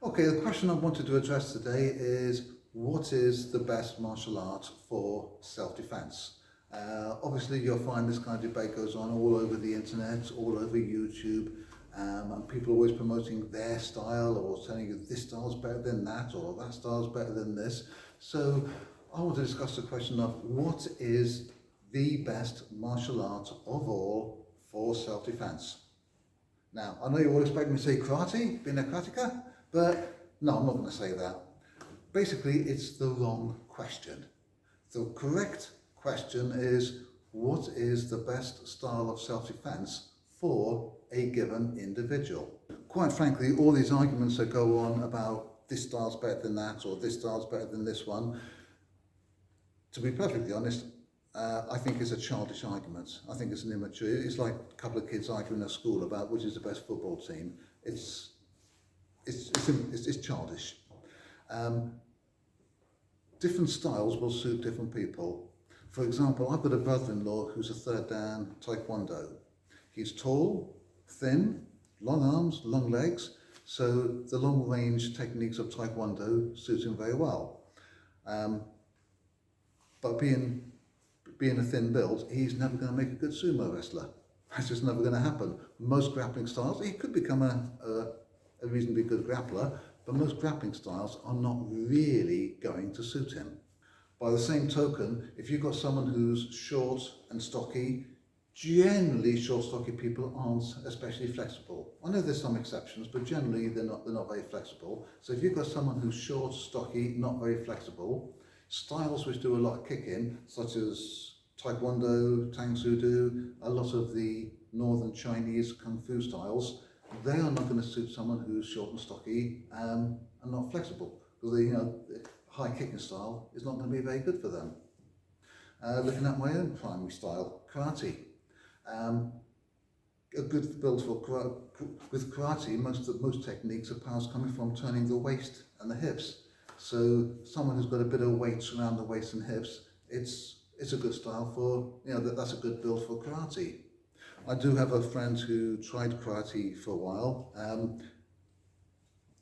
Okay, the question I wanted to address today is what is the best martial art for self-defense? Obviously, you'll find this kind of debate goes on all over the internet, all over YouTube, and people are always promoting their style or telling you this style is better than that or that style is better tn this. So I want to discuss the question of what is the best martial art of all for self-defense. Now, I know you all expect me to say karate, being a karateka, but no, I'm not going to say that. Basically, it's the wrong question. The correct question is, what is the best style of self-defense for a given individual? Quite frankly, all these arguments that go on about this style's better than that or this style's better than this one, to be perfectly honest, I think it's a childish argument. I think it's an immature. It's like a couple of kids arguing at school about which is the best football team. It's childish. Different styles will suit different people. For example, I've got a brother-in-law who's a third dan taekwondo. He's tall, thin, long arms, long legs, so the long-range techniques of taekwondo suit him very well. But being a thin build, he's never going to make a good sumo wrestler. That's just never going to happen. Most grappling styles, he could become a reasonably good grappler, but most grappling styles are not really going to suit him. By the same token, if you've got someone who's short and stocky, generally short, stocky people aren't especially flexible. I know there's some exceptions, but generally they're not very flexible. So if you've got someone who's short, stocky, not very flexible, styles which do a lot of kicking, such as taekwondo, tang soo do, a lot of the northern Chinese kung fu styles, they are not going to suit someone who's short and stocky and not flexible, because the high kicking style is not going to be very good for them. Looking at my own primary style, karate. A good build for with karate, most techniques are powers coming from turning the waist and the hips. So someone who's got a bit of weight around the waist and hips, it's a good style for, that's a good build for karate. I do have a friend who tried karate for a while.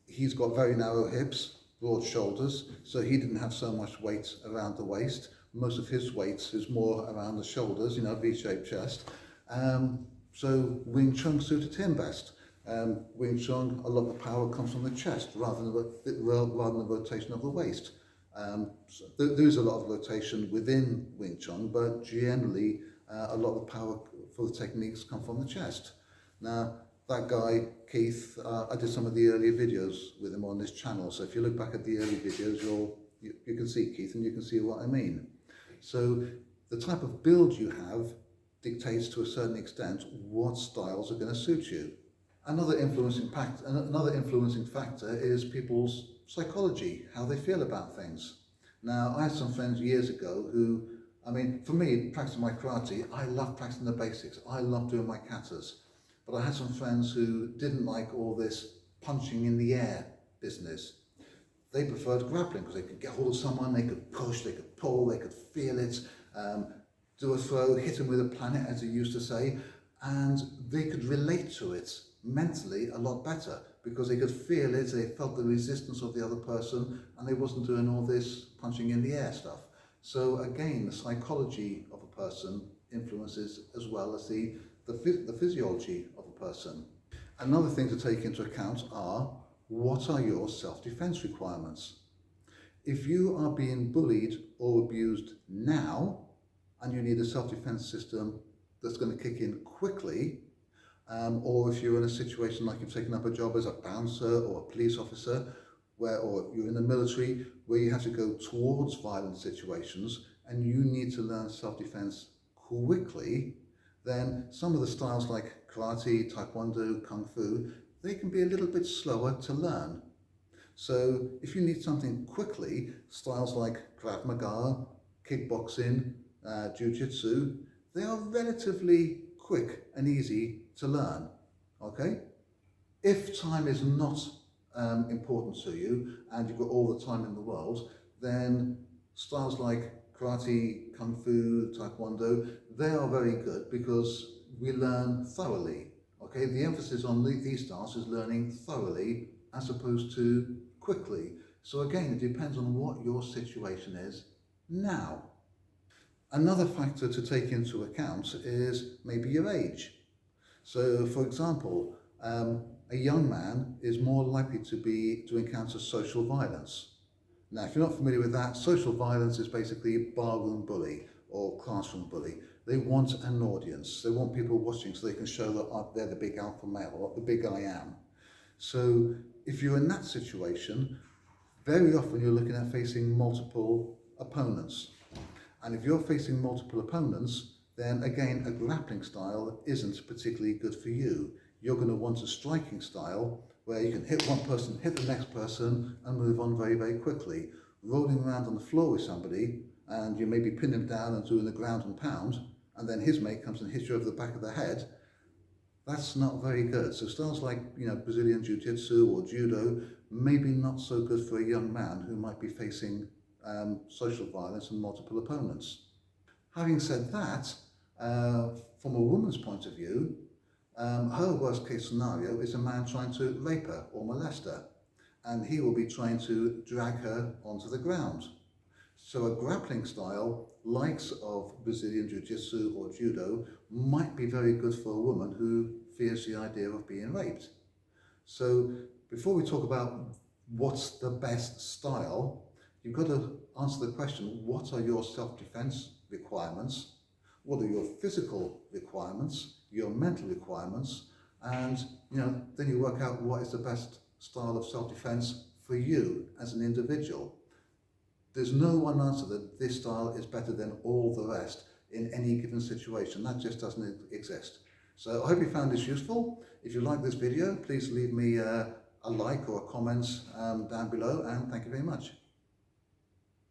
He's got very narrow hips, broad shoulders, so he didn't have so much weight around the waist. Most of his weight is more around the shoulders, V-shaped chest. So Wing Chun suited him best. Wing Chun, a lot of the power comes from the chest rather than the rotation of the waist. So there's a lot of rotation within Wing Chun, but generally a lot of the power for the techniques come from the chest. Now, that guy, Keith, I did some of the earlier videos with him on this channel, so if you look back at the early videos, you can see Keith and you can see what I mean. So the type of build you have dictates to a certain extent what styles are going to suit you. Another influencing factor is people's psychology, how they feel about things. Now, I had some friends years ago who, for me, practicing my karate, I love practicing the basics. I love doing my katas. But I had some friends who didn't like all this punching in the air business. They preferred grappling because they could get hold of someone, they could push, they could pull, they could feel it, do a throw, hit them with a planet, as they used to say, and they could relate to it mentally a lot better because they could feel it, they felt the resistance of the other person, and they wasn't doing all this punching in the air stuff. So again, the psychology of a person influences as well as the physiology of a person. Another thing to take into account are, what are your self-defense requirements? If you are being bullied or abused now, and you need a self-defense system that's going to kick in quickly, or if you're in a situation like you've taken up a job as a bouncer or a police officer, or you're in the military where you have to go towards violent situations and you need to learn self-defense quickly, then some of the styles like karate, taekwondo, kung fu, they can be a little bit slower to learn. So if you need something quickly, styles like Krav Maga, kickboxing, jiu-jitsu, they are relatively quick and easy to learn, okay? If time is not important to you and you've got all the time in the world, then styles like karate, kung fu, taekwondo, they are very good because we learn thoroughly, okay? The emphasis on these styles is learning thoroughly as opposed to quickly. So again, it depends on what your situation is now. Another factor to take into account is maybe your age. So for example, a young man is more likely to encounter social violence. Now, if you're not familiar with that, social violence is basically barroom bully or classroom bully. They want an audience. They want people watching so they can show that they're the big alpha male or the big I am. So if you're in that situation, very often you're looking at facing multiple opponents. And if you're facing multiple opponents, then again, a grappling style isn't particularly good for you. You're going to want a striking style where you can hit one person, hit the next person, and move on very, very quickly. Rolling around on the floor with somebody, and you maybe pin him down and doing the ground and pound, and then his mate comes and hits you over the back of the head, that's not very good. So styles like, Brazilian Jiu-Jitsu or Judo, maybe not so good for a young man who might be facing social violence and multiple opponents. Having said that, from a woman's point of view, her worst case scenario is a man trying to rape her or molest her, and he will be trying to drag her onto the ground. So a grappling style, likes of Brazilian Jiu-Jitsu or Judo, might be very good for a woman who fears the idea of being raped. So before we talk about what's the best style, you've got to answer the question, what are your self-defense requirements? What are your physical requirements, your mental requirements, and then you work out what is the best style of self-defense for you as an individual. There's no one answer that this style is better than all the rest in any given situation. That just doesn't exist. So I hope you found this useful. If you like this video, please leave me a like or a comment down below, and thank you very much.